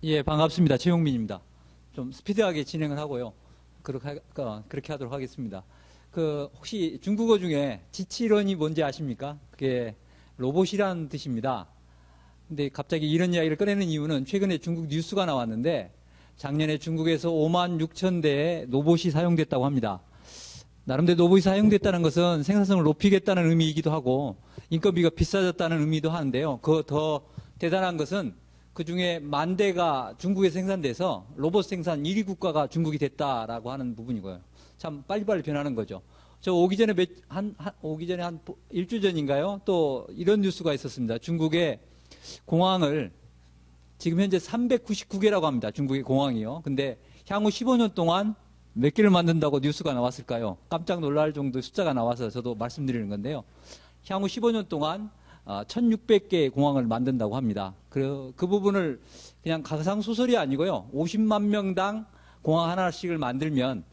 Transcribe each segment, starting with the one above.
예, 반갑습니다. 최용민입니다. 좀 스피드하게 진행을 하고요. 그렇게 하도록 하겠습니다. 혹시 중국어 중에 지치런이 뭔지 아십니까? 그게 로봇이라는 뜻입니다. 근데 갑자기 이런 이야기를 꺼내는 이유는 최근에 중국 뉴스가 나왔는데 작년에 중국에서 5만 6천 대의 로봇이 사용됐다고 합니다. 나름대로 로봇이 사용됐다는 것은 생산성을 높이겠다는 의미이기도 하고 인건비가 비싸졌다는 의미도 하는데요. 더 대단한 것은 그 중에 10,000대가 중국에 생산돼서 로봇 생산 1위 국가가 중국이 됐다라고 하는 부분이고요. 참 빨리빨리 변하는 거죠. 저 오기 전에 한 일주 전인가요? 또 이런 뉴스가 있었습니다. 중국의 공항을 지금 현재 399개라고 합니다. 중국의 공항이요. 근데 향후 15년 동안 몇 개를 만든다고 뉴스가 나왔을까요? 깜짝 놀랄 정도의 숫자가 나와서 저도 말씀드리는 건데요. 향후 15년 동안 1,600개의 공항을 만든다고 합니다. 그 부분을 그냥 가상소설이 아니고요. 50만 명당 공항 하나씩을 만들면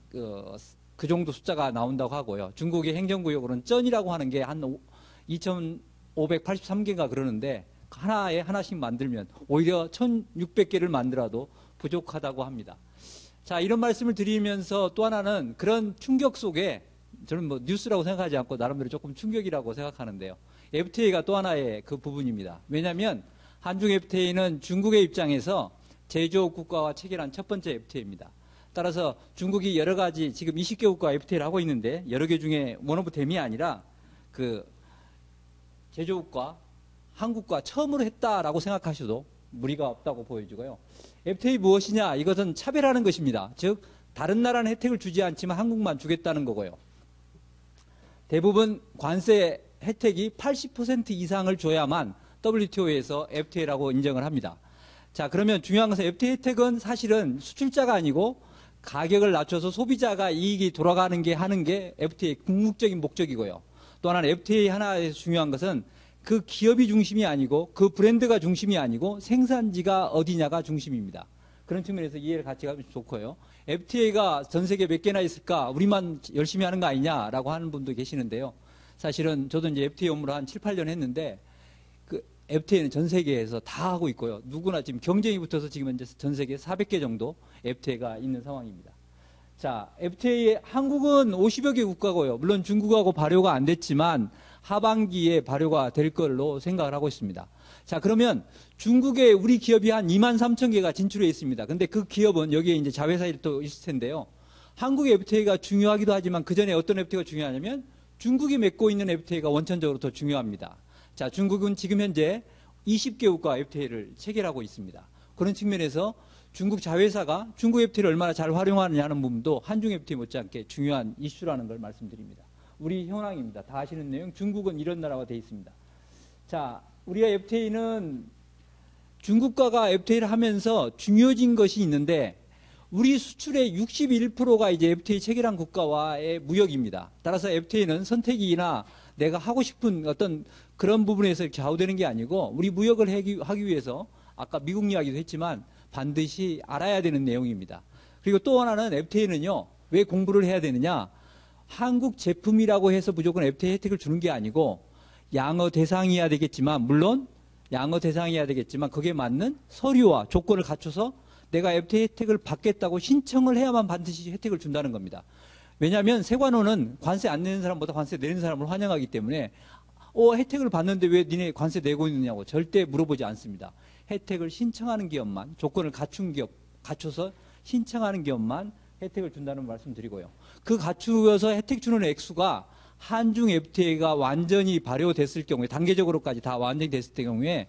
그 정도 숫자가 나온다고 하고요. 중국의 행정구역으로는 쩐이라고 하는 게 한 2,583개가 그러는데 하나씩 만들면 오히려 1,600개를 만들어도 부족하다고 합니다. 자, 이런 말씀을 드리면서 또 하나는 그런 충격 속에 저는 뭐 뉴스라고 생각하지 않고 나름대로 조금 충격이라고 생각하는데요. FTA가 또 하나의 그 부분입니다. 왜냐하면 한중 FTA는 중국의 입장에서 제조업 국가와 체결한 첫 번째 FTA입니다. 따라서 중국이 여러 가지 지금 20개 국가와 FTA를 하고 있는데 여러 개 중에 원 오브 댐이 아니라 그 제조업과 한국과 처음으로 했다라고 생각하셔도 무리가 없다고 보여지고요. FTA 무엇이냐? 이것은 차별하는 것입니다. 즉 다른 나라는 혜택을 주지 않지만 한국만 주겠다는 거고요. 대부분 관세 혜택이 80% 이상을 줘야만 WTO에서 FTA라고 인정을 합니다. 자, 그러면 중요한 것은 FTA 혜택은 사실은 수출자가 아니고 가격을 낮춰서 소비자가 이익이 돌아가는 게 하는 게 FTA 궁극적인 목적이고요. 또 하나는 FTA 하나에서 중요한 것은 그 기업이 중심이 아니고 그 브랜드가 중심이 아니고 생산지가 어디냐가 중심입니다. 그런 측면에서 이해를 같이 하면 좋고요. FTA가 전 세계 몇 개나 있을까? 우리만 열심히 하는 거 아니냐라고 하는 분도 계시는데요. 사실은 저도 이제 FTA 업무를 한 7, 8년 했는데 그 FTA는 전 세계에서 다 하고 있고요. 누구나 지금 경쟁이 붙어서 지금 현재 전 세계 400개 정도 FTA가 있는 상황입니다. 자, FTA 한국은 50여 개 국가고요. 물론 중국하고 발효가 안 됐지만 하반기에 발효가 될 걸로 생각을 하고 있습니다. 자, 그러면 중국에 우리 기업이 한 23,000개가 진출해 있습니다. 근데 그 기업은 여기에 이제 자회사들이 또 있을 텐데요. 한국의 FTA가 중요하기도 하지만 그 전에 어떤 FTA가 중요하냐면 중국이 맺고 있는 FTA가 원천적으로 더 중요합니다. 자, 중국은 지금 현재 20개국과 FTA를 체결하고 있습니다. 그런 측면에서 중국 자회사가 중국 FTA를 얼마나 잘 활용하느냐는 부분도 한중 FTA 못지않게 중요한 이슈라는 걸 말씀드립니다. 우리 현황입니다. 다 아시는 내용. 중국은 이런 나라가 되어 있습니다. 자, 우리가 FTA는 중국과가 FTA를 하면서 중요해진 것이 있는데 우리 수출의 61%가 이제 FTA 체결한 국가와의 무역입니다. 따라서 FTA는 선택이나 내가 하고 싶은 어떤 그런 부분에서 좌우되는 게 아니고 우리 무역을 하기 위해서 아까 미국 이야기도 했지만 반드시 알아야 되는 내용입니다. 그리고 또 하나는 FTA는요. 왜 공부를 해야 되느냐? 한국 제품이라고 해서 무조건 FTA 혜택을 주는 게 아니고 양어 대상이어야 되겠지만 물론 양어 대상이어야 되겠지만 거기에 맞는 서류와 조건을 갖춰서 내가 FTA 혜택을 받겠다고 신청을 해야만 반드시 혜택을 준다는 겁니다. 왜냐하면 세관원은 관세 안 내는 사람보다 관세 내는 사람을 환영하기 때문에 혜택을 받는데 왜 니네 관세 내고 있느냐고 절대 물어보지 않습니다. 혜택을 신청하는 기업만 조건을 갖춰서 신청하는 기업만 혜택을 준다는 말씀 드리고요. 그 갖추어서 혜택 주는 액수가 한중 FTA가 완전히 발효됐을 경우에 단계적으로까지 다 완전히 됐을 경우에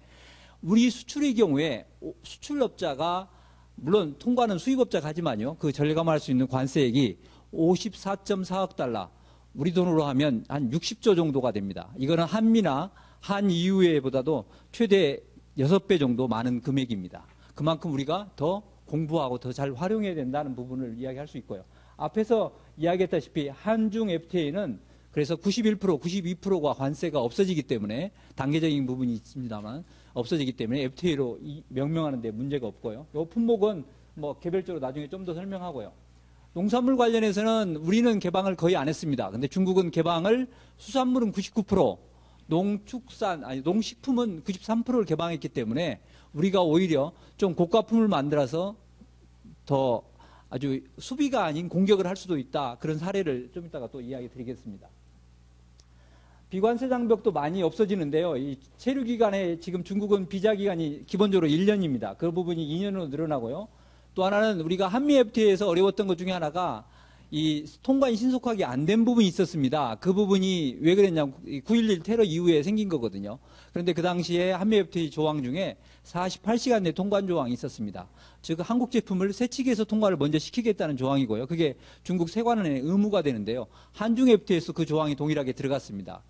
우리 수출의 경우에 수출업자가 물론 통과는 수입업자가 하지만요. 그 절감할 수 있는 관세액이 54.4억 달러 우리 돈으로 하면 한 60조 정도가 됩니다. 이거는 한미나 한EU보다도 최대 6배 정도 많은 금액입니다. 그만큼 우리가 더 공부하고 더 잘 활용해야 된다는 부분을 이야기할 수 있고요. 앞에서 이야기했다시피 한중 FTA는 그래서 91%, 92%가 관세가 없어지기 때문에 단계적인 부분이 있습니다만 없어지기 때문에 FTA로 명명하는 데 문제가 없고요. 이 품목은 뭐 개별적으로 나중에 좀 더 설명하고요. 농산물 관련해서는 우리는 개방을 거의 안 했습니다. 근데 중국은 개방을 수산물은 99%, 농식품은 93%를 개방했기 때문에 우리가 오히려 좀 고가품을 만들어서 더 아주 수비가 아닌 공격을 할 수도 있다. 그런 사례를 좀 이따가 또 이야기 드리겠습니다. 비관세 장벽도 많이 없어지는데요. 이 체류 기간에 지금 중국은 비자 기간이 기본적으로 1년입니다. 그 부분이 2년으로 늘어나고요. 또 하나는 우리가 한미 FTA에서 어려웠던 것 중에 하나가 이 통관이 신속하게 안 된 부분이 있었습니다. 그 부분이 왜 그랬냐면 9.11 테러 이후에 생긴 거거든요. 그런데 그 당시에 한미 FTA 조항 중에 48시간 내 통관 조항이 있었습니다. 즉 한국 제품을 세치기에서 통관을 먼저 시키겠다는 조항이고요. 그게 중국 세관원의 의무가 되는데요. 한중 FTA에서 그 조항이 동일하게 들어갔습니다.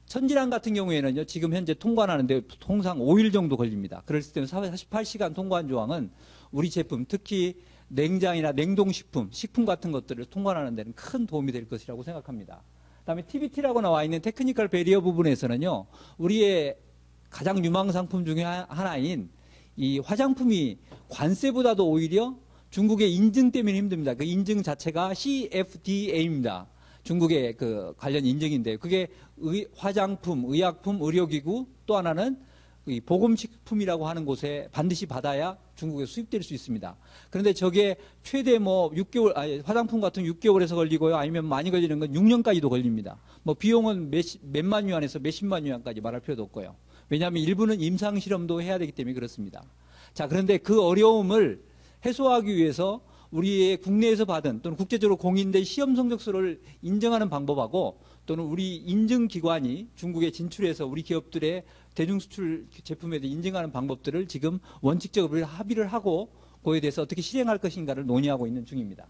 천지란 같은 경우에는요, 지금 현재 통관하는데 통상 5일 정도 걸립니다. 그랬을 때는 48시간 통관 조항은 우리 제품, 특히 냉장이나 냉동식품, 식품 같은 것들을 통관하는 데는 큰 도움이 될 것이라고 생각합니다. 그다음에 TBT라고 나와 있는 테크니컬 베리어 부분에서는요, 우리의 가장 유망 상품 중에 하나인 이 화장품이 관세보다도 오히려 중국의 인증 때문에 힘듭니다. 그 인증 자체가 CFDA입니다. 중국의 그 관련 인증인데 그게 화장품, 의약품, 의료기구 또 하나는 이 보건식품이라고 하는 곳에 반드시 받아야 중국에 수입될 수 있습니다. 그런데 저게 최대 뭐 6개월, 화장품 같은 6개월에서 걸리고요. 아니면 많이 걸리는 건 6년까지도 걸립니다. 뭐 비용은 몇만 유안에서 몇십만 유안까지 말할 필요도 없고요. 왜냐하면 일부는 임상실험도 해야 되기 때문에 그렇습니다. 자, 그런데 그 어려움을 해소하기 위해서 우리의 국내에서 받은 또는 국제적으로 공인된 시험 성적서를 인정하는 방법하고 또는 우리 인증기관이 중국에 진출해서 우리 기업들의 대중수출 제품에 대해 인증하는 방법들을 지금 원칙적으로 합의를 하고 그에 대해서 어떻게 실행할 것인가를 논의하고 있는 중입니다.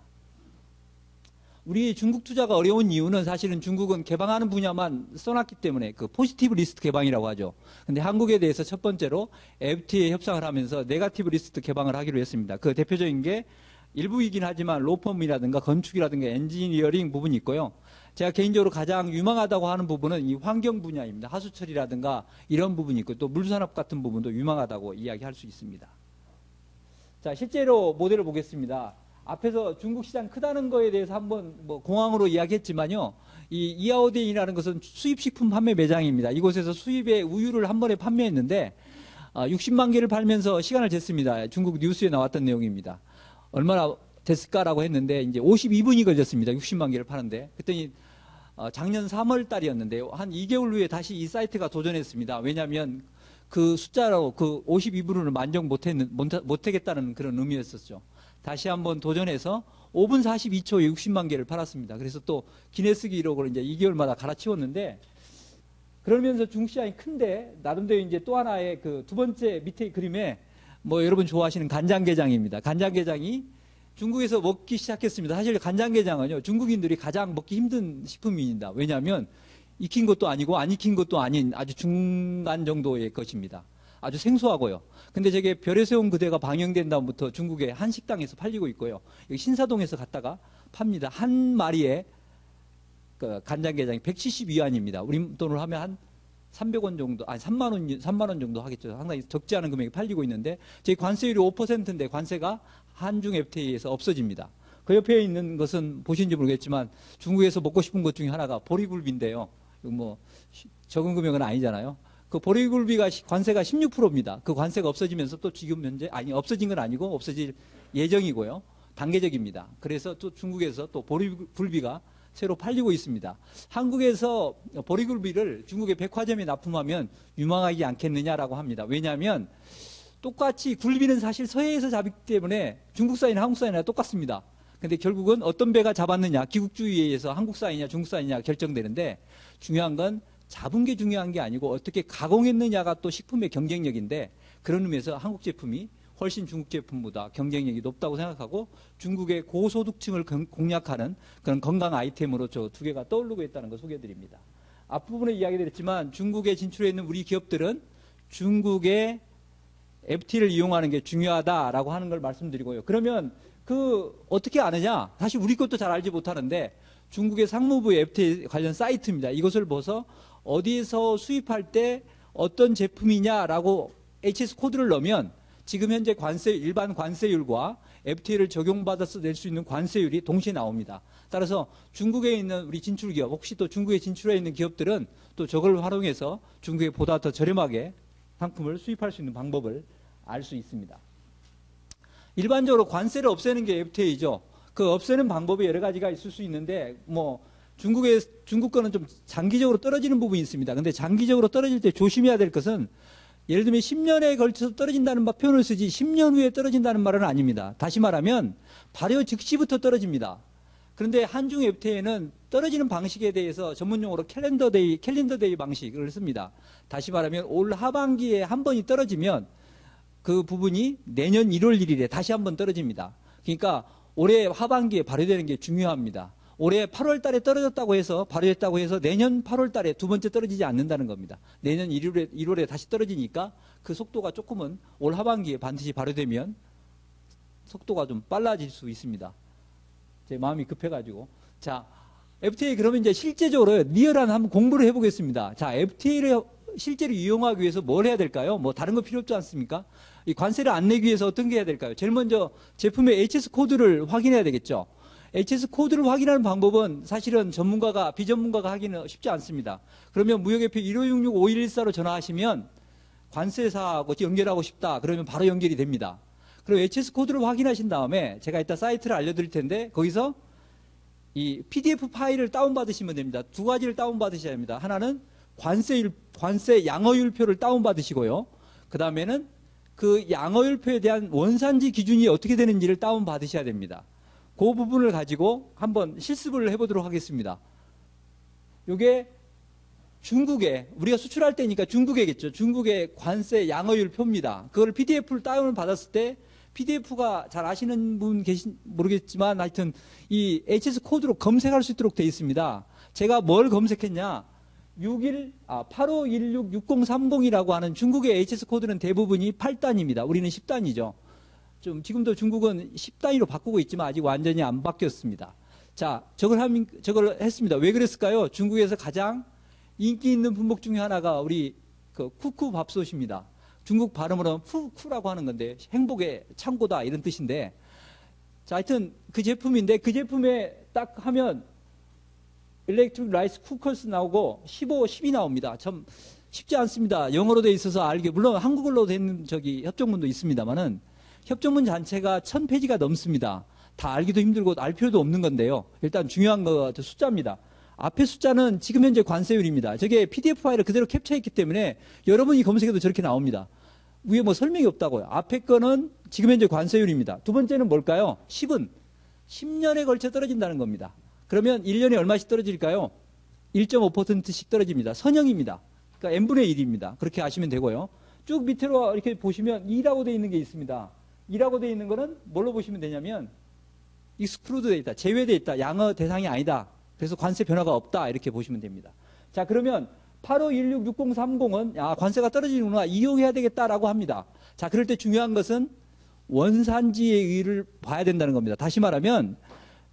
우리 중국 투자가 어려운 이유는 사실은 중국은 개방하는 분야만 써놨기 때문에 그 포지티브 리스트 개방이라고 하죠. 근데 한국에 대해서 첫 번째로 FTA 협상을 하면서 네거티브 리스트 개방을 하기로 했습니다. 그 대표적인 게 일부이긴 하지만 로펌이라든가 건축이라든가 엔지니어링 부분이 있고요. 제가 개인적으로 가장 유망하다고 하는 부분은 이 환경 분야입니다. 하수처리라든가 이런 부분이 있고 또 물산업 같은 부분도 유망하다고 이야기할 수 있습니다. 자, 실제로 모델을 보겠습니다. 앞에서 중국 시장 크다는 거에 대해서 한번 뭐 공항으로 이야기했지만요. 이 이하오딘이라는 것은 수입식품 판매 매장입니다. 이곳에서 수입의 우유를 한 번에 판매했는데 60만 개를 팔면서 시간을 쟀습니다. 중국 뉴스에 나왔던 내용입니다. 얼마나 됐을까라고 했는데 이제 52분이 걸렸습니다. 60만 개를 파는데. 그랬더니 작년 3월 달이었는데 한 2개월 후에 다시 이 사이트가 도전했습니다. 왜냐하면 그 숫자로 그 52분을 만족 못하겠다는 그런 의미였었죠. 다시 한번 도전해서 5분 42초에 60만 개를 팔았습니다. 그래서 또 기네스 기록을 이제 2개월마다 갈아치웠는데 그러면서 중국 시장이 큰데 나름대로 이제 또 하나의 그 두 번째 밑에 그림에 뭐 여러분 좋아하시는 간장게장입니다. 간장게장이 중국에서 먹기 시작했습니다. 사실 간장게장은요, 중국인들이 가장 먹기 힘든 식품입니다. 왜냐하면 익힌 것도 아니고 안 익힌 것도 아닌 아주 중간 정도의 것입니다. 아주 생소하고요. 근데 저게 별에 세운 그대가 방영된 다음부터 중국의 한 식당에서 팔리고 있고요. 여기 신사동에서 갔다가 팝니다. 한 마리에 그 간장게장이 170위안입니다. 우리 돈으로 하면 한 300원 정도, 아니 3만 원 정도 하겠죠. 상당히 적지 않은 금액이 팔리고 있는데 저희 관세율이 5%인데 관세가 한중 FTA에서 없어집니다. 그 옆에 있는 것은 보시는지 모르겠지만 중국에서 먹고 싶은 것 중에 하나가 보리굴비인데요. 뭐 적은 금액은 아니잖아요. 그 보리굴비가 관세가 16%입니다. 그 관세가 없어지면서 또 지금 현재 없어진 건 아니고 없어질 예정이고요. 단계적입니다. 그래서 또 중국에서 또 보리굴비가 새로 팔리고 있습니다. 한국에서 보리굴비를 중국의 백화점에 납품하면 유망하지 않겠느냐라고 합니다. 왜냐하면 똑같이 굴비는 사실 서해에서 잡기 때문에 중국산이나 한국산이나 똑같습니다. 근데 결국은 어떤 배가 잡았느냐, 기국주의에 의해서 한국산이냐 중국산이냐 결정되는데 중요한 건 잡은 게 중요한 게 아니고 어떻게 가공했느냐가 또 식품의 경쟁력인데 그런 의미에서 한국 제품이 훨씬 중국 제품보다 경쟁력이 높다고 생각하고 중국의 고소득층을 공략하는 그런 건강 아이템으로 저 두 개가 떠오르고 있다는 걸 소개해드립니다. 앞부분에 이야기드렸지만 중국에 진출해 있는 우리 기업들은 중국의 FTA를 이용하는 게 중요하다라고 하는 걸 말씀드리고요. 그러면 그 어떻게 아느냐? 사실 우리 것도 잘 알지 못하는데 중국의 상무부의 FTA 관련 사이트입니다. 이것을 보서 어디에서 수입할 때 어떤 제품이냐라고 HS 코드를 넣으면 지금 현재 일반 관세율과 FTA를 적용받아서 낼 수 있는 관세율이 동시에 나옵니다. 따라서 중국에 있는 우리 진출기업, 혹시 또 중국에 진출해 있는 기업들은 또 저걸 활용해서 중국에 보다 더 저렴하게 상품을 수입할 수 있는 방법을 알 수 있습니다. 일반적으로 관세를 없애는 게 FTA죠. 그 없애는 방법이 여러 가지가 있을 수 있는데, 중국 거는 좀 장기적으로 떨어지는 부분이 있습니다. 근데 장기적으로 떨어질 때 조심해야 될 것은, 예를 들면 10년에 걸쳐서 떨어진다는 표현을 쓰지 10년 후에 떨어진다는 말은 아닙니다. 다시 말하면 발효 즉시부터 떨어집니다. 그런데 한중 FTA는 떨어지는 방식에 대해서 전문용어로 캘린더 데이 방식을 씁니다. 다시 말하면 올 하반기에 한 번이 떨어지면 그 부분이 내년 1월 1일에 다시 한 번 떨어집니다. 그러니까 올해 하반기에 발효되는 게 중요합니다. 올해 8월 달에 떨어졌다고 해서 발효했다고 해서 내년 8월 달에 두 번째 떨어지지 않는다는 겁니다. 내년 1월에 다시 떨어지니까 그 속도가 조금은 올 하반기에 반드시 발효되면 속도가 좀 빨라질 수 있습니다. 제 마음이 급해가지고. 자, FTA 그러면 이제 실제적으로 리얼한 한번 공부를 해보겠습니다. 자, FTA를 실제로 이용하기 위해서 뭘 해야 될까요? 뭐 다른 거 필요 없지 않습니까? 이 관세를 안 내기 위해서 어떤 게 해야 될까요? 제일 먼저 제품의 HS 코드를 확인해야 되겠죠. HS 코드를 확인하는 방법은 사실은 전문가가, 비전문가가 하기는 쉽지 않습니다. 그러면 무역협회 1566-5114로 전화하시면 관세사하고 연결하고 싶다. 그러면 바로 연결이 됩니다. 그리고 HS 코드를 확인하신 다음에 제가 이따 사이트를 알려드릴 텐데 거기서 이 PDF 파일을 다운받으시면 됩니다. 두 가지를 다운받으셔야 합니다. 하나는 관세 양어율표를 다운받으시고요. 그 다음에는 그 양어율표에 대한 원산지 기준이 어떻게 되는지를 다운받으셔야 됩니다. 그 부분을 가지고 한번 실습을 해보도록 하겠습니다. 이게 중국에, 우리가 수출할 때니까 중국에겠죠. 중국의 관세 양어율표입니다. 그걸 PDF를 다운을 받았을 때 PDF가 잘 아시는 분 모르겠지만 하여튼 이 HS 코드로 검색할 수 있도록 되어 있습니다. 제가 뭘 검색했냐? 85166030이라고 하는 중국의 HS 코드는 대부분이 8단입니다. 우리는 10단이죠. 지금도 중국은 10단위로 바꾸고 있지만 아직 완전히 안 바뀌었습니다. 자, 저걸 했습니다. 왜 그랬을까요? 중국에서 가장 인기 있는 품목 중에 하나가 우리 그 쿠쿠 밥솥입니다. 중국 발음으로는 푸쿠라고 하는 건데 행복의 창고다 이런 뜻인데, 자, 하여튼 그 제품인데 그 제품에 딱 하면 일렉트릭 라이스 쿠커스 나오고 15, 10이 나옵니다. 참 쉽지 않습니다. 영어로 돼 있어서 알게, 물론 한국어로 된 협정문도 있습니다만은 협정문 자체가 1000페이지가 넘습니다. 다 알기도 힘들고 알 필요도 없는 건데요. 일단 중요한 거 숫자입니다. 앞에 숫자는 지금 현재 관세율입니다. 저게 PDF 파일을 그대로 캡처했기 때문에 여러분이 검색해도 저렇게 나옵니다. 위에 뭐 설명이 없다고요. 앞에 거는 지금 현재 관세율입니다. 두 번째는 뭘까요? 10은 10년에 걸쳐 떨어진다는 겁니다. 그러면 1년에 얼마씩 떨어질까요? 1.5%씩 떨어집니다. 선형입니다. 그러니까 n분의 1입니다. 그렇게 아시면 되고요. 쭉 밑으로 이렇게 보시면 2라고 되어 있는 게 있습니다. 2라고 되어 있는 거는 뭘로 보시면 되냐면 exclude 되어 있다. 제외되어 있다. 양어 대상이 아니다. 그래서 관세 변화가 없다. 이렇게 보시면 됩니다. 자, 그러면 85166030은 관세가 떨어지는구나. 이용해야 되겠다라고 합니다. 자, 그럴 때 중요한 것은 원산지의 의의를 봐야 된다는 겁니다. 다시 말하면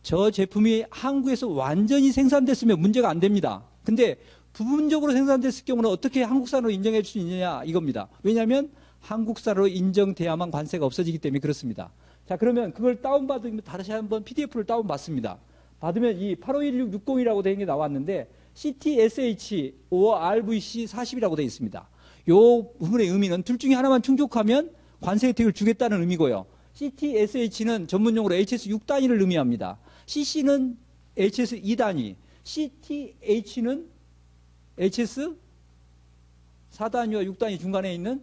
저 제품이 한국에서 완전히 생산됐으면 문제가 안 됩니다. 근데 부분적으로 생산됐을 경우는 어떻게 한국산으로 인정해 줄 수 있느냐 이겁니다. 왜냐하면 한국산으로 인정돼야만 관세가 없어지기 때문에 그렇습니다. 자, 그러면 그걸 다운받으면 다시 한번 PDF를 다운받습니다. 받으면 이 851660이라고 되어 있는 게 나왔는데 CTSH or RVC 40이라고 되어 있습니다. 이 부분의 의미는 둘 중에 하나만 충족하면 관세 혜택을 주겠다는 의미고요. CTSH는 전문용어로 HS 6단위를 의미합니다. CC는 HS 2단위, CTH는 HS 4단위와 6단위 중간에 있는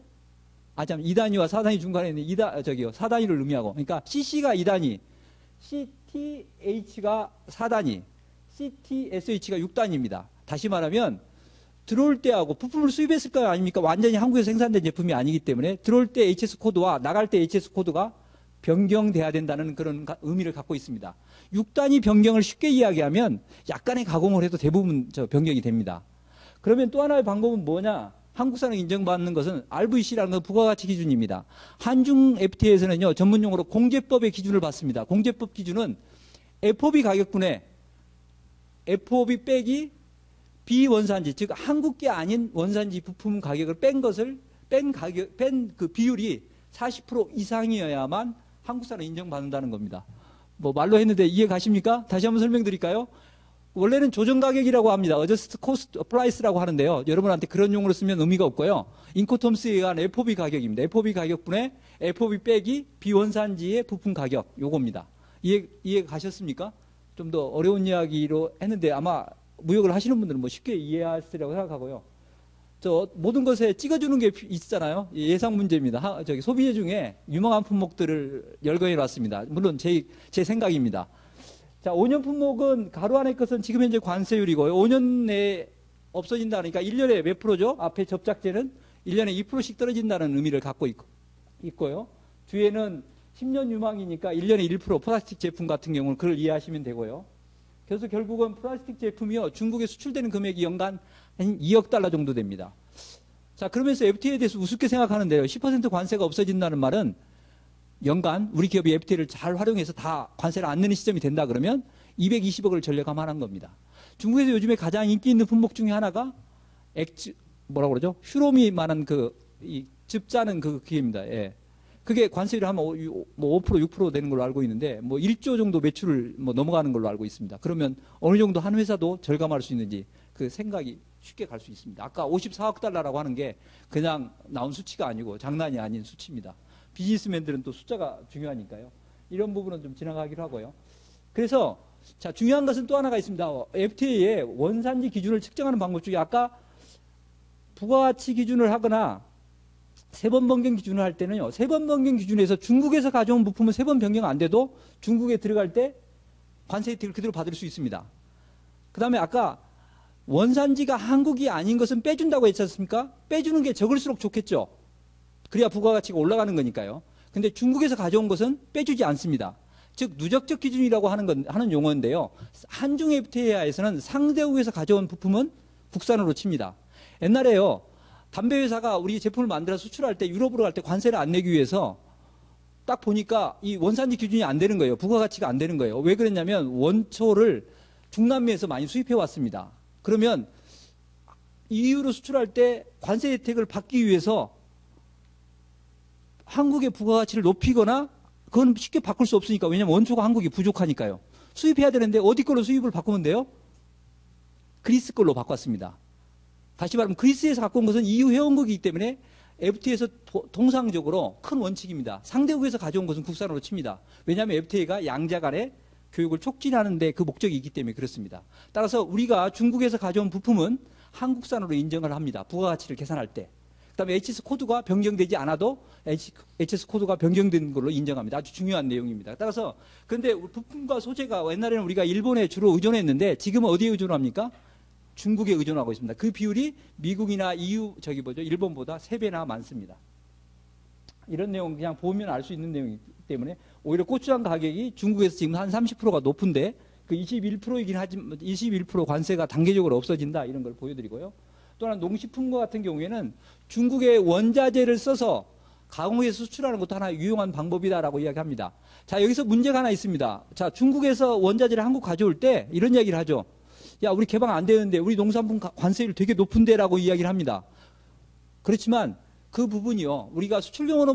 2단위와 4단위 중간에 있는 4단위를 의미하고, 그러니까 CC가 2단위, CTH가 4단위, CTSH가 6단위입니다. 다시 말하면 들어올 때하고 부품을 수입했을 거 아닙니까? 완전히 한국에서 생산된 제품이 아니기 때문에 들어올 때 HS 코드와 나갈 때 HS 코드가 변경돼야 된다는 그런 의미를 갖고 있습니다. 6단위 변경을 쉽게 이야기하면 약간의 가공을 해도 대부분 변경이 됩니다. 그러면 또 하나의 방법은 뭐냐? 한국산을 인정받는 것은 RVC라는 건 부가가치 기준입니다. 한중 FTA에서는요, 전문용어로 공제법의 기준을 받습니다. 공제법 기준은 FOB 가격분에 FOB 빼기 비원산지, 즉 한국계 아닌 원산지 부품 가격을 뺀 그 비율이 40% 이상이어야만 한국산을 인정받는다는 겁니다. 뭐 말로 했는데 이해 가십니까? 다시 한번 설명드릴까요? 원래는 조정 가격이라고 합니다. Adjust Cost Price라고 하는데요. 여러분한테 그런 용어를 쓰면 의미가 없고요. 인코텀스에 의한 FOB 가격입니다. FOB 가격분의 FOB 빼기 비원산지의 부품 가격 요겁니다. 이해 가셨습니까? 좀 더 어려운 이야기로 했는데 아마 무역을 하시는 분들은 뭐 쉽게 이해하시리라고 생각하고요. 저 모든 것에 찍어주는 게 있잖아요. 예상 문제입니다. 저기 소비재 중에 유망한 품목들을 열거해 놨습니다. 물론 제 생각입니다. 자, 5년 품목은 가로 안의 것은 지금 현재 관세율이고요. 5년 내에 없어진다니까 1년에 몇 프로죠? 앞에 접착제는 1년에 2%씩 떨어진다는 의미를 갖고 있고요. 뒤에는 10년 유망이니까 1년에 1% 플라스틱 제품 같은 경우는 그걸 이해하시면 되고요. 그래서 결국은 플라스틱 제품이요. 중국에 수출되는 금액이 연간 한 2억 달러 정도 됩니다. 자, 그러면서 FTA에 대해서 우습게 생각하는데요. 10% 관세가 없어진다는 말은 연간 우리 기업이 FTA를 잘 활용해서 다 관세를 안 내는 시점이 된다 그러면 220억을 전력감하는 겁니다. 중국에서 요즘에 가장 인기 있는 품목 중에 하나가 뭐라고 그러죠? 휴로미만한 즙 짜는 그게입니다. 예. 그게 관세율이 한 5%, 6% 되는 걸로 알고 있는데, 뭐 1조 정도 매출을 뭐 넘어가는 걸로 알고 있습니다. 그러면 어느 정도 한 회사도 절감할 수 있는지 그 생각이 쉽게 갈 수 있습니다. 아까 54억 달러라고 하는 게 그냥 나온 수치가 아니고 장난이 아닌 수치입니다. 비즈니스맨들은 또 숫자가 중요하니까요. 이런 부분은 좀 지나가기로 하고요. 그래서 자, 중요한 것은 또 하나가 있습니다. FTA의 원산지 기준을 측정하는 방법 중에 아까 부가가치 기준을 하거나 세 번 변경 기준을 할 때는요. 세 번 변경 기준에서 중국에서 가져온 부품은 세 번 변경 안 돼도 중국에 들어갈 때 관세 혜택을 그대로 받을 수 있습니다. 그 다음에 아까 원산지가 한국이 아닌 것은 빼준다고 했지 않습니까? 빼주는 게 적을수록 좋겠죠. 그래야 부가가치가 올라가는 거니까요. 근데 중국에서 가져온 것은 빼주지 않습니다. 즉 누적적 기준이라고 하는 용어인데요. 한중 FTA 하에서는 상대국에서 가져온 부품은 국산으로 칩니다. 옛날에요. 담배 회사가 우리 제품을 만들어 수출할 때 유럽으로 갈 때 관세를 안 내기 위해서 딱 보니까 이 원산지 기준이 안 되는 거예요. 부가가치가 안 되는 거예요. 왜 그랬냐면 원초를 중남미에서 많이 수입해 왔습니다. 그러면 EU로 수출할 때 관세 혜택을 받기 위해서 한국의 부가가치를 높이거나 그건 쉽게 바꿀 수 없으니까. 왜냐하면 원초가 한국이 부족하니까요. 수입해야 되는데 어디 걸로 수입을 바꾸면 돼요? 그리스 걸로 바꿨습니다. 다시 말하면 그리스에서 갖고 온 것은 EU 회원국이기 때문에 FTA에서 통상적으로 큰 원칙입니다. 상대국에서 가져온 것은 국산으로 칩니다. 왜냐하면 FTA가 양자 간의 교육을 촉진하는 데 그 목적이 있기 때문에 그렇습니다. 따라서 우리가 중국에서 가져온 부품은 한국산으로 인정을 합니다. 부가가치를 계산할 때. 그 다음에 HS 코드가 변경되지 않아도 HS 코드가 변경된 걸로 인정합니다. 아주 중요한 내용입니다. 따라서 그런데 부품과 소재가 옛날에는 우리가 일본에 주로 의존했는데 지금은 어디에 의존합니까? 중국에 의존하고 있습니다. 그 비율이 미국이나 EU 일본보다 3배나 많습니다. 이런 내용 그냥 보면 알 수 있는 내용이기 때문에 오히려 고추장 가격이 중국에서 지금 한 30%가 높은데 그 21%이긴 하지만 21% 관세가 단계적으로 없어진다 이런 걸 보여드리고요. 또한 농식품과 같은 경우에는 중국의 원자재를 써서 가공해서 수출하는 것도 하나 유용한 방법이다라고 이야기합니다. 자, 여기서 문제가 하나 있습니다. 자, 중국에서 원자재를 한국 가져올 때 이런 이야기를 하죠. 야, 우리 개방 안 되는데 우리 농산품 관세율 되게 높은데라고 이야기를 합니다. 그렇지만 그 부분이요. 우리가 수출용으로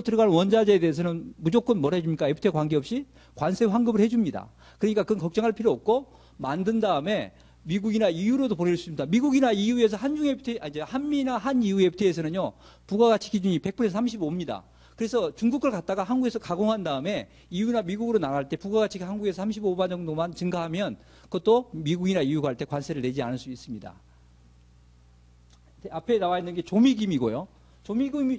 들어갈 원자재에 대해서는 무조건 뭐라 해줍니까? FTA 관계없이 관세 환급을 해줍니다. 그러니까 그건 걱정할 필요 없고 만든 다음에 미국이나 EU로도 보낼 수 있습니다. 미국이나 EU에서 한미나 한EU FTA에서는요. 부가가치 기준이 100%에서 35입니다. 그래서 중국 걸 갖다가 한국에서 가공한 다음에 EU나 미국으로 나갈 때 부가가치가 한국에서 35바 정도만 증가하면 그것도 미국이나 EU가 할 때 관세를 내지 않을 수 있습니다. 앞에 나와 있는 게 조미김이고요.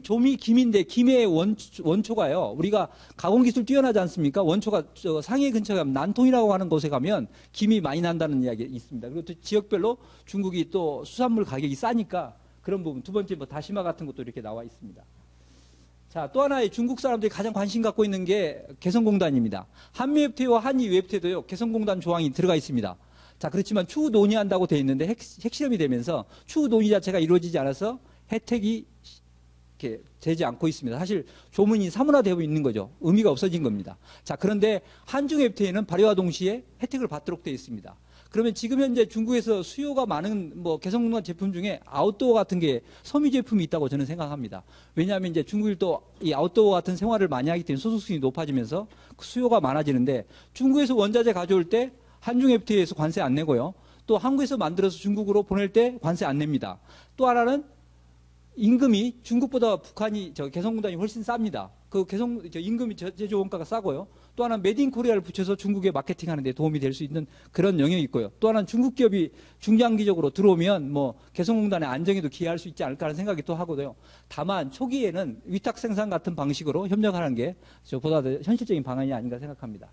조미김인데 김의 원초가요. 우리가 가공기술 뛰어나지 않습니까? 원초가 상해 근처에 가면 난통이라고 하는 곳에 가면 김이 많이 난다는 이야기 있습니다. 그리고 또 지역별로 중국이 또 수산물 가격이 싸니까 그런 부분. 두 번째 뭐 다시마 같은 것도 이렇게 나와 있습니다. 자, 또 하나의 중국 사람들이 가장 관심 갖고 있는 게 개성공단입니다. 한미 FTA와 한EU FTA도요. 개성공단 조항이 들어가 있습니다. 자, 그렇지만 추후 논의한다고 돼 있는데 핵실험이 되면서 추후 논의 자체가 이루어지지 않아서 혜택이 이렇게 되지 않고 있습니다. 사실 조문이 사문화되고 있는 거죠. 의미가 없어진 겁니다. 자, 그런데 한중 FTA는 발효와 동시에 혜택을 받도록 되어 있습니다. 그러면 지금 현재 중국에서 수요가 많은 뭐 개성공단 제품 중에 아웃도어 같은 게 섬유 제품이 있다고 저는 생각합니다. 왜냐하면 이제 중국이 또 이 아웃도어 같은 생활을 많이 하기 때문에 소득수준이 높아지면서 수요가 많아지는데 중국에서 원자재 가져올 때 한중 FTA에서 관세 안 내고요. 또 한국에서 만들어서 중국으로 보낼 때 관세 안 냅니다. 또 하나는 임금이 중국보다 북한이 개성공단이 훨씬 쌉니다. 임금이 제조 원가가 싸고요. 또 하나는 메드 인 코리아를 붙여서 중국에 마케팅하는 데 도움이 될 수 있는 그런 영역이 있고요. 또 하나는 중국 기업이 중장기적으로 들어오면 뭐 개성공단의 안정에도 기여할 수 있지 않을까 하는 생각이 또 하거든요. 다만 초기에는 위탁 생산 같은 방식으로 협력하는 게 보다 더 현실적인 방안이 아닌가 생각합니다.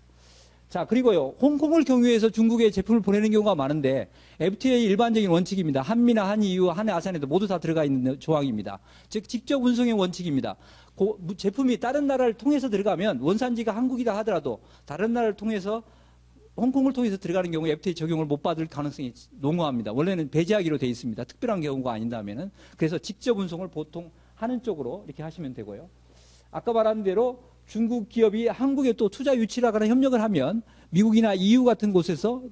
자, 그리고요, 홍콩을 경유해서 중국에 제품을 보내는 경우가 많은데, FTA 일반적인 원칙입니다. 한미나 한EU, 한아세안에도 모두 다 들어가 있는 조항입니다. 즉, 직접 운송의 원칙입니다. 제품이 다른 나라를 통해서 들어가면 원산지가 한국이다 하더라도 다른 나라를 통해서 홍콩을 통해서 들어가는 경우 FTA 적용을 못 받을 가능성이 농후합니다. 원래는 배제하기로 되어 있습니다. 특별한 경우가 아닌다면은. 그래서 직접 운송을 보통 하는 쪽으로 이렇게 하시면 되고요. 아까 말한 대로 중국 기업이 한국에 또 투자 유치를 하거나 협력을 하면 미국이나 EU 같은 곳에서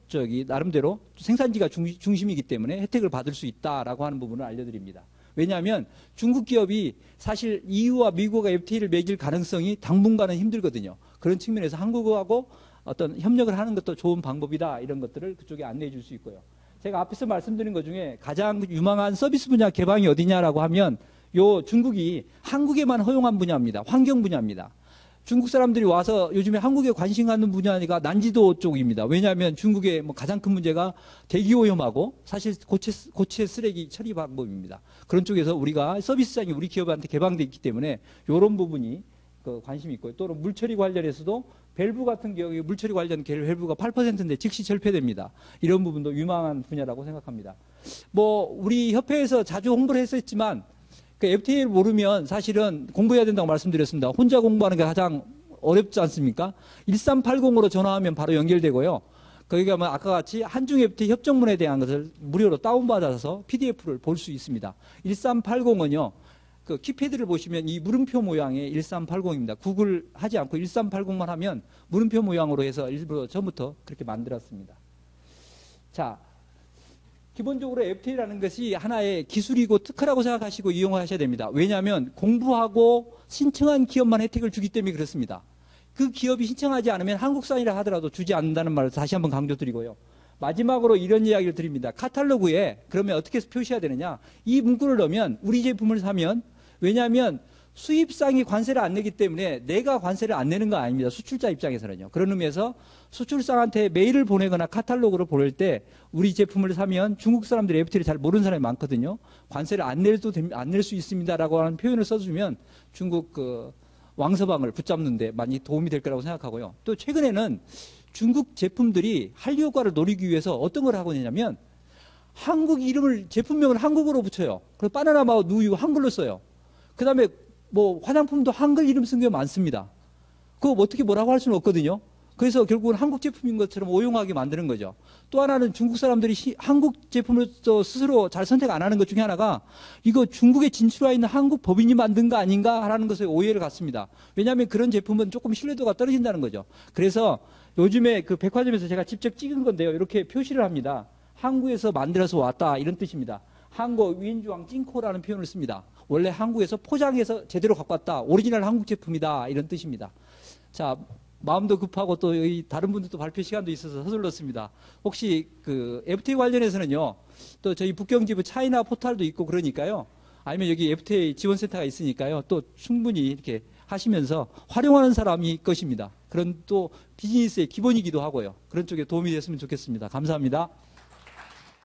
나름대로 생산지가 중심이기 때문에 혜택을 받을 수 있다라고 하는 부분을 알려드립니다. 왜냐하면 중국 기업이 사실 EU와 미국과 FTA를 맺을 가능성이 당분간은 힘들거든요. 그런 측면에서 한국하고 어떤 협력을 하는 것도 좋은 방법이다. 이런 것들을 그쪽에 안내해 줄 수 있고요. 제가 앞에서 말씀드린 것 중에 가장 유망한 서비스 분야 개방이 어디냐라고 하면 중국이 한국에만 허용한 분야입니다. 환경 분야입니다. 중국 사람들이 와서 요즘에 한국에 관심 갖는 분야가 난지도 쪽입니다. 왜냐하면 중국의 뭐 가장 큰 문제가 대기오염하고 사실 고체 쓰레기 처리 방법입니다. 그런 쪽에서 우리가 서비스장이 우리 기업한테 개방되어 있기 때문에 이런 부분이 관심이 있고요. 또는 물처리 관련해서도 밸브 같은 경우에 물처리 관련 밸브가 8%인데 즉시 절폐됩니다. 이런 부분도 유망한 분야라고 생각합니다. 뭐 우리 협회에서 자주 홍보를 했었지만 FTA를 모르면 사실은 공부해야 된다고 말씀드렸습니다. 혼자 공부하는 게 가장 어렵지 않습니까? 1380으로 전화하면 바로 연결되고요. 거기가 뭐 아까 같이 한중 FTA 협정문에 대한 것을 무료로 다운받아서 PDF를 볼 수 있습니다. 1380은요. 그 키패드를 보시면 이 물음표 모양의 1380입니다. 구글 하지 않고 1380만 하면 물음표 모양으로 해서 일부러 처음부터 그렇게 만들었습니다. 자, 기본적으로 FTA라는 것이 하나의 기술이고 특허라고 생각하시고 이용하셔야 됩니다. 왜냐하면 공부하고 신청한 기업만 혜택을 주기 때문에 그렇습니다. 그 기업이 신청하지 않으면 한국산이라 하더라도 주지 않는다는 말을 다시 한번 강조드리고요. 마지막으로 이런 이야기를 드립니다. 카탈로그에 그러면 어떻게 표시해야 되느냐. 이 문구를 넣으면 우리 제품을 사면 왜냐하면 수입상이 관세를 안 내기 때문에 내가 관세를 안 내는 거 아닙니다. 수출자 입장에서는요. 그런 의미에서 수출상한테 메일을 보내거나 카탈로그를 보낼 때 우리 제품을 사면 중국 사람들이 FTA를 잘 모르는 사람이 많거든요. 관세를 안 낼 수 있습니다라고 하는 표현을 써주면 중국 왕서방을 붙잡는데 많이 도움이 될 거라고 생각하고요. 또 최근에는 중국 제품들이 한류 효과를 노리기 위해서 어떤 걸 하고 있냐면 한국 이름을 제품명을 한국어로 붙여요. 그리고 바나나 마우 누유 한글로 써요. 그 다음에 뭐 화장품도 한글 이름 쓴 게 많습니다. 그거 어떻게 뭐라고 할 수는 없거든요. 그래서 결국은 한국 제품인 것처럼 오용하게 만드는 거죠. 또 하나는 중국 사람들이 한국 제품을 스스로 잘 선택 안 하는 것 중에 하나가 이거 중국에 진출해 있는 한국 법인이 만든 거 아닌가 하는 것에 오해를 갖습니다. 왜냐하면 그런 제품은 조금 신뢰도가 떨어진다는 거죠. 그래서 요즘에 그 백화점에서 제가 직접 찍은 건데요. 이렇게 표시를 합니다. 한국에서 만들어서 왔다 이런 뜻입니다. 한국 위인주왕 찡코라는 표현을 씁니다. 원래 한국에서 포장해서 제대로 갖고 왔다. 오리지널 한국 제품이다. 이런 뜻입니다. 자, 마음도 급하고 또 여기 다른 분들도 발표 시간도 있어서 서둘렀습니다. 혹시 그 FTA 관련해서는요. 또 저희 북경지부 차이나 포탈도 있고 그러니까요. 아니면 여기 FTA 지원센터가 있으니까요. 또 충분히 이렇게 하시면서 활용하는 사람이 것입니다. 그런 또 비즈니스의 기본이기도 하고요. 그런 쪽에 도움이 됐으면 좋겠습니다. 감사합니다.